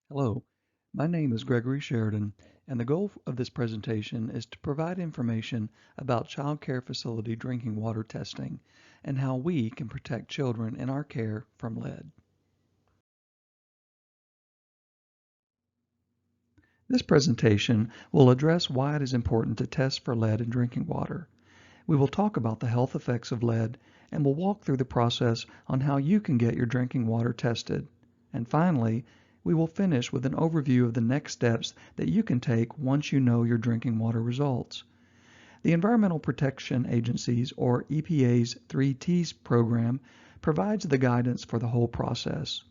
Hello, my name is Gregory Sheridan, and the goal of this presentation is to provide information about child care facility drinking water testing and how we can protect children in our care from lead. This presentation will address why it is important to test for lead in drinking water. We will talk about the health effects of lead, and we'll walk through the process on how you can get your drinking water tested. And finally, we will finish with an overview of the next steps that you can take once you know your drinking water results. The Environmental Protection Agency's, or EPA's 3Ts program provides the guidance for the whole process.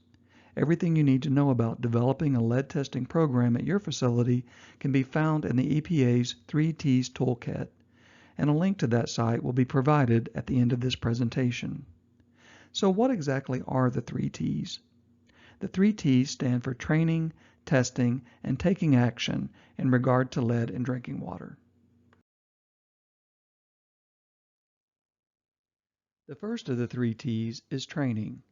Everything you need to know about developing a lead testing program at your facility can be found in the EPA's 3Ts Toolkit, and a link to that site will be provided at the end of this presentation. So what exactly are the 3Ts? The 3Ts stand for training, testing, and taking action in regard to lead in drinking water. The first of the 3Ts is training.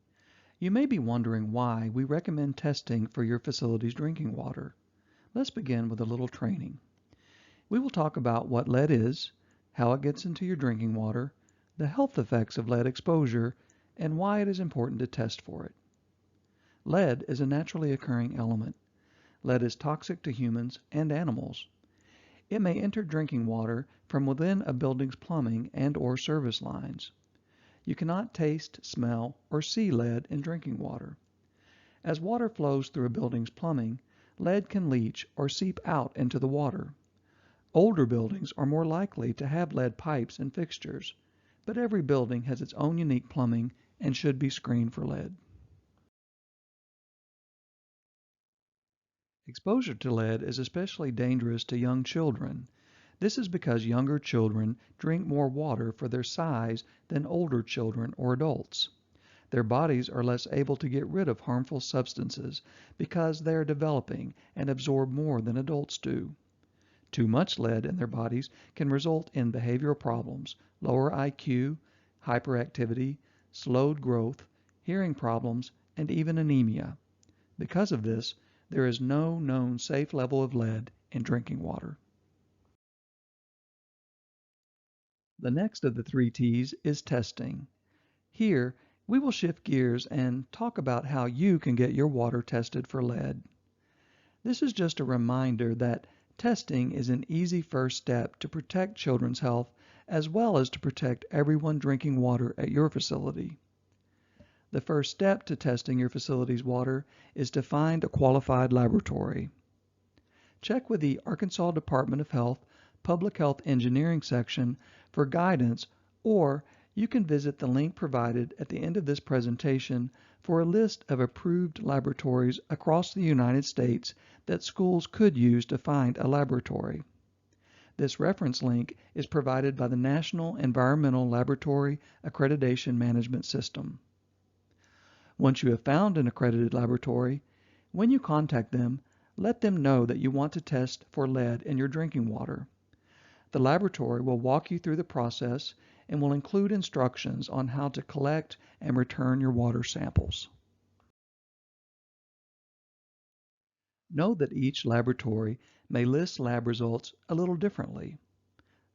You may be wondering why we recommend testing for your facility's drinking water. Let's begin with a little training. We will talk about what lead is, how it gets into your drinking water, the health effects of lead exposure, and why it is important to test for it. Lead is a naturally occurring element. Lead is toxic to humans and animals. It may enter drinking water from within a building's plumbing and/or service lines. You cannot taste, smell, or see lead in drinking water. As water flows through a building's plumbing, lead can leach or seep out into the water. Older buildings are more likely to have lead pipes and fixtures, but every building has its own unique plumbing and should be screened for lead. Exposure to lead is especially dangerous to young children. This is because younger children drink more water for their size than older children or adults. Their bodies are less able to get rid of harmful substances because they are developing and absorb more than adults do. Too much lead in their bodies can result in behavioral problems, lower IQ, hyperactivity, slowed growth, hearing problems, and even anemia. Because of this, there is no known safe level of lead in drinking water. The next of the 3Ts is testing. Here, we will shift gears and talk about how you can get your water tested for lead. This is just a reminder that testing is an easy first step to protect children's health as well as to protect everyone drinking water at your facility. The first step to testing your facility's water is to find a qualified laboratory. Check with the Arkansas Department of Health Public Health Engineering section for guidance, or you can visit the link provided at the end of this presentation for a list of approved laboratories across the United States that schools could use to find a laboratory. This reference link is provided by the National Environmental Laboratory Accreditation Management System. Once you have found an accredited laboratory, when you contact them, let them know that you want to test for lead in your drinking water. The laboratory will walk you through the process and will include instructions on how to collect and return your water samples. Know that each laboratory may list lab results a little differently.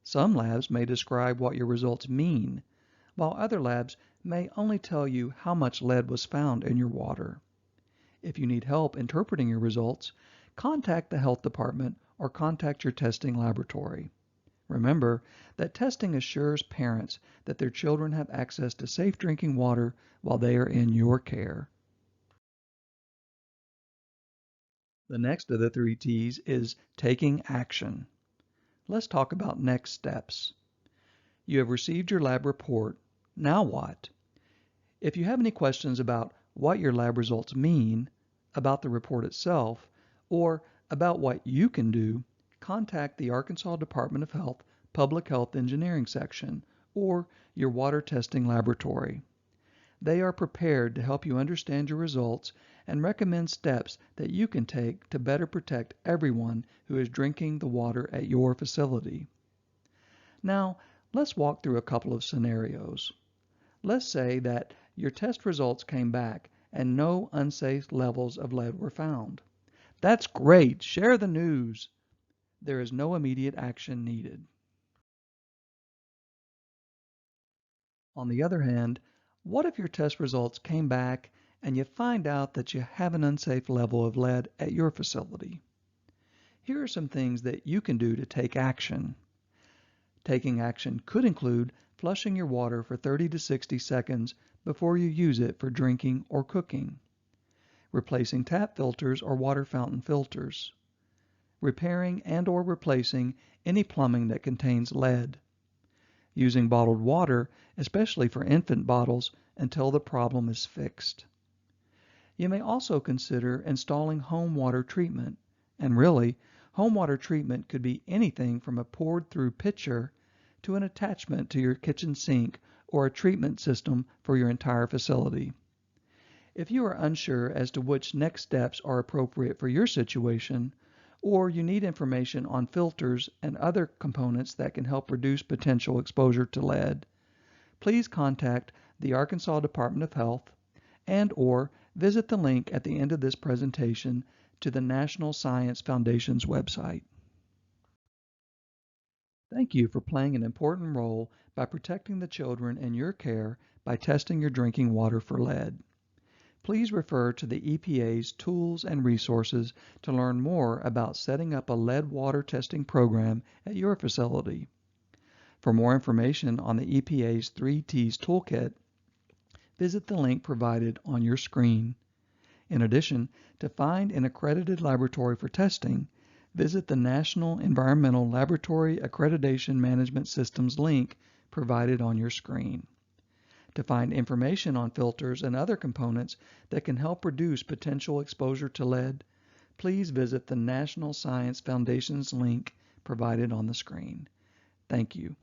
Some labs may describe what your results mean, while other labs may only tell you how much lead was found in your water. If you need help interpreting your results, contact the health department or contact your testing laboratory. Remember that testing assures parents that their children have access to safe drinking water while they are in your care. The next of the 3Ts is taking action. Let's talk about next steps. You have received your lab report. Now what? If you have any questions about what your lab results mean, about the report itself, or about what you can do, contact the Arkansas Department of Health Public Health Engineering section or your water testing laboratory. They are prepared to help you understand your results and recommend steps that you can take to better protect everyone who is drinking the water at your facility. Now, let's walk through a couple of scenarios. Let's say that your test results came back and no unsafe levels of lead were found. That's great. Share the news. There is no immediate action needed. On the other hand, what if your test results came back and you find out that you have an unsafe level of lead at your facility? Here are some things that you can do to take action. Taking action could include flushing your water for 30 to 60 seconds before you use it for drinking or cooking, replacing tap filters or water fountain filters, repairing and or replacing any plumbing that contains lead, using bottled water, especially for infant bottles, until the problem is fixed. You may also consider installing home water treatment, and really, home water treatment could be anything from a poured through pitcher to an attachment to your kitchen sink or a treatment system for your entire facility. If you are unsure as to which next steps are appropriate for your situation, or you need information on filters and other components that can help reduce potential exposure to lead, please contact the Arkansas Department of Health and or visit the link at the end of this presentation to the National Science Foundation's website. Thank you for playing an important role by protecting the children in your care by testing your drinking water for lead. Please refer to the EPA's tools and resources to learn more about setting up a lead water testing program at your facility. For more information on the EPA's 3Ts Toolkit, visit the link provided on your screen. In addition, to find an accredited laboratory for testing, visit the National Environmental Laboratory Accreditation Management Systems link provided on your screen. To find information on filters and other components that can help reduce potential exposure to lead, please visit the National Science Foundation's link provided on the screen. Thank you.